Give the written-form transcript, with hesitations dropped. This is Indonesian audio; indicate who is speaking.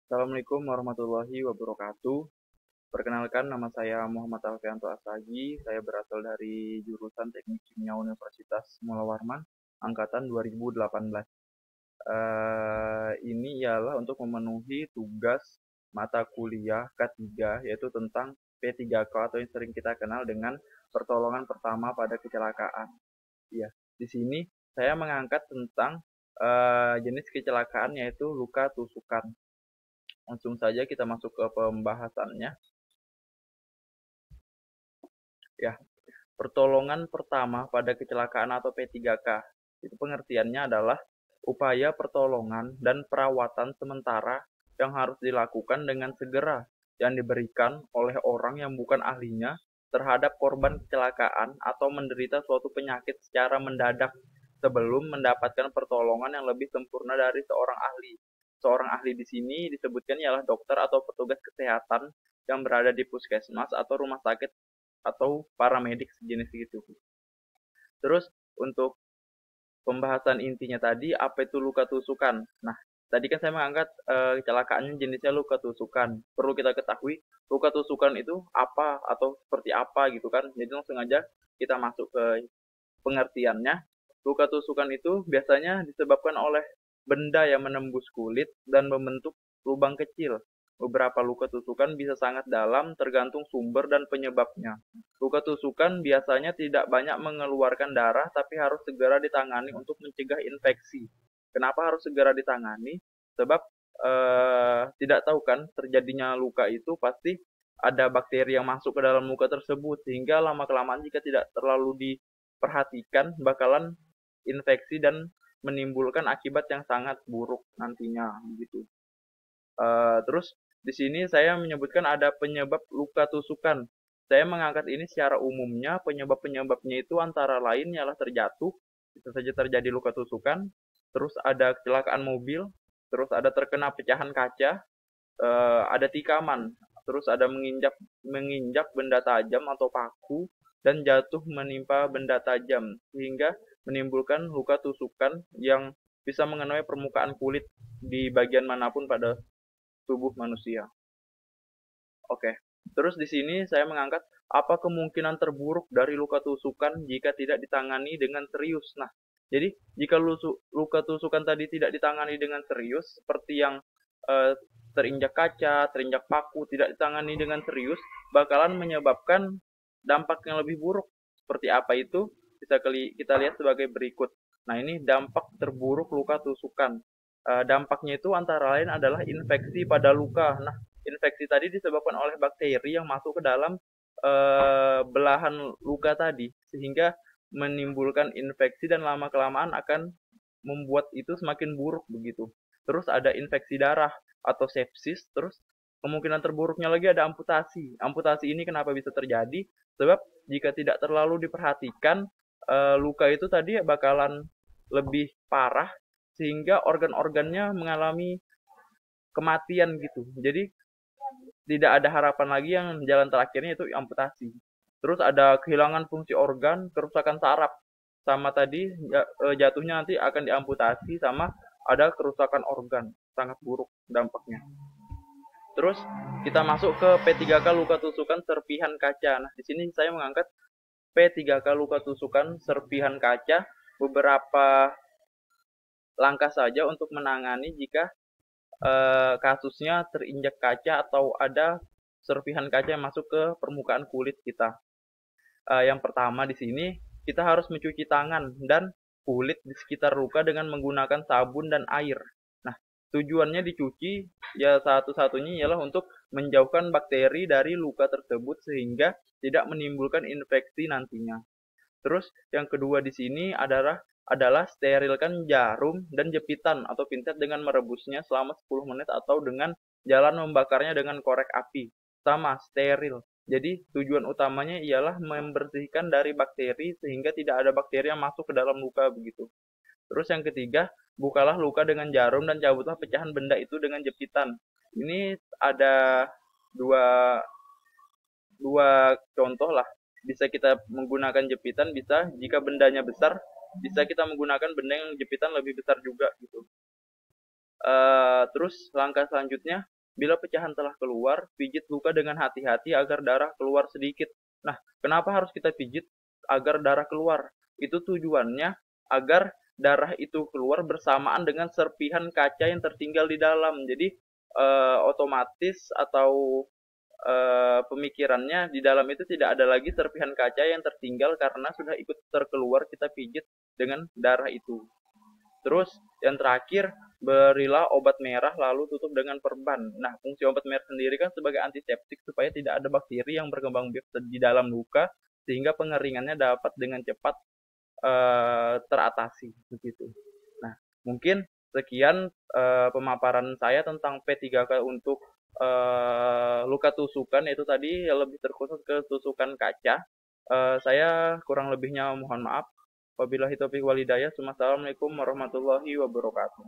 Speaker 1: Assalamualaikum warahmatullahi wabarakatuh. Perkenalkan, nama saya Muhammad Alfianto Asagi. Saya berasal dari jurusan Teknik Kimia Universitas Mula Warman, angkatan 2018. Ini ialah untuk memenuhi tugas mata kuliah K3, yaitu tentang P3K atau yang sering kita kenal dengan pertolongan pertama pada kecelakaan. Ya, di sini saya mengangkat tentang jenis kecelakaan yaitu luka tusukan. Langsung saja kita masuk ke pembahasannya. Ya, pertolongan pertama pada kecelakaan atau P3K. Itu pengertiannya adalah upaya pertolongan dan perawatan sementara yang harus dilakukan dengan segera yang diberikan oleh orang yang bukan ahlinya terhadap korban kecelakaan atau menderita suatu penyakit secara mendadak sebelum mendapatkan pertolongan yang lebih sempurna dari seorang ahli. Seorang ahli di sini disebutkan ialah dokter atau petugas kesehatan yang berada di puskesmas atau rumah sakit atau paramedik sejenis itu. Terus untuk pembahasan intinya tadi, apa itu luka tusukan? Nah, tadi kan saya mengangkat kecelakaannya jenisnya luka tusukan. Perlu kita ketahui luka tusukan itu apa atau seperti apa gitu kan. Jadi langsung aja kita masuk ke pengertiannya. Luka tusukan itu biasanya disebabkan oleh benda yang menembus kulit dan membentuk lubang kecil. Beberapa luka tusukan bisa sangat dalam tergantung sumber dan penyebabnya. Luka tusukan biasanya tidak banyak mengeluarkan darah tapi harus segera ditangani untuk mencegah infeksi. Kenapa harus segera ditangani? Sebab tidak tahu kan terjadinya luka itu pasti ada bakteri yang masuk ke dalam luka tersebut sehingga lama-kelamaan jika tidak terlalu diperhatikan bakalan infeksi dan menimbulkan akibat yang sangat buruk nantinya begitu. Terus di sini saya menyebutkan ada penyebab luka tusukan. Saya mengangkat ini secara umumnya penyebab-penyebabnya itu antara lain ialah terjatuh, bisa saja terjadi luka tusukan, terus ada kecelakaan mobil, terus ada terkena pecahan kaca, ada tikaman, terus ada menginjak menginjak benda tajam atau paku dan jatuh menimpa benda tajam sehingga menimbulkan luka tusukan yang bisa mengenai permukaan kulit di bagian manapun pada tubuh manusia. Oke. Terus di sini saya mengangkat apa kemungkinan terburuk dari luka tusukan jika tidak ditangani dengan serius. Nah, jadi jika luka tusukan tadi tidak ditangani dengan serius, seperti yang eh, terinjak kaca, terinjak paku, tidak ditangani dengan serius, bakalan menyebabkan dampak yang lebih buruk. Seperti apa itu? Bisa kita lihat sebagai berikut. Nah, ini dampak terburuk luka tusukan. Dampaknya itu antara lain adalah infeksi pada luka. Nah, infeksi tadi disebabkan oleh bakteri yang masuk ke dalam belahan luka tadi, sehingga menimbulkan infeksi dan lama-kelamaan akan membuat itu semakin buruk begitu. Terus ada infeksi darah atau sepsis, terus kemungkinan terburuknya lagi ada amputasi. Amputasi ini kenapa bisa terjadi? Sebab jika tidak terlalu diperhatikan, luka itu tadi bakalan lebih parah sehingga organ-organnya mengalami kematian gitu. Jadi tidak ada harapan lagi yang jalan terakhirnya itu amputasi. Terus ada kehilangan fungsi organ, kerusakan saraf. Sama tadi jatuhnya nanti akan diamputasi sama ada kerusakan organ. Sangat buruk dampaknya. Terus kita masuk ke P3K luka tusukan serpihan kaca. Nah, di sini saya mengangkat P3K luka tusukan serpihan kaca beberapa langkah saja untuk menangani jika kasusnya terinjak kaca atau ada serpihan kaca yang masuk ke permukaan kulit kita. Yang pertama di sini kita harus mencuci tangan dan kulit di sekitar luka dengan menggunakan sabun dan air. Nah, tujuannya dicuci ya satu-satunya ialah untuk menjauhkan bakteri dari luka tersebut sehingga tidak menimbulkan infeksi nantinya. Terus yang kedua di sini adalah sterilkan jarum dan jepitan atau pinset dengan merebusnya selama 10 menit atau dengan jalan membakarnya dengan korek api. Sama, steril. Jadi tujuan utamanya ialah membersihkan dari bakteri sehingga tidak ada bakteri yang masuk ke dalam luka begitu. Terus yang ketiga, bukalah luka dengan jarum dan cabutlah pecahan benda itu dengan jepitan. Ini ada dua dua contoh lah. Bisa kita menggunakan jepitan, bisa jika bendanya besar, bisa kita menggunakan benda yang jepitan lebih besar juga gitu. Terus langkah selanjutnya Bila pecahan telah keluar, pijit luka dengan hati-hati agar darah keluar sedikit. Nah, kenapa harus kita pijit agar darah keluar? Itu tujuannya agar darah itu keluar bersamaan dengan serpihan kaca yang tertinggal di dalam. Jadi otomatis atau pemikirannya di dalam itu tidak ada lagi serpihan kaca yang tertinggal karena sudah ikut terkeluar kita pijit dengan darah itu. Terus yang terakhir, berilah obat merah lalu tutup dengan perban. Nah, fungsi obat merah sendiri kan sebagai antiseptik supaya tidak ada bakteri yang berkembang biak di dalam luka sehingga pengeringannya dapat dengan cepat teratasi begitu. Nah, mungkin sekian pemaparan saya tentang P3K untuk luka tusukan, yaitu tadi lebih terkhusus ke tusukan kaca. Saya kurang lebihnya mohon maaf. Wabillahi taufiq walhidayah. Assalamualaikum warahmatullahi wabarakatuh.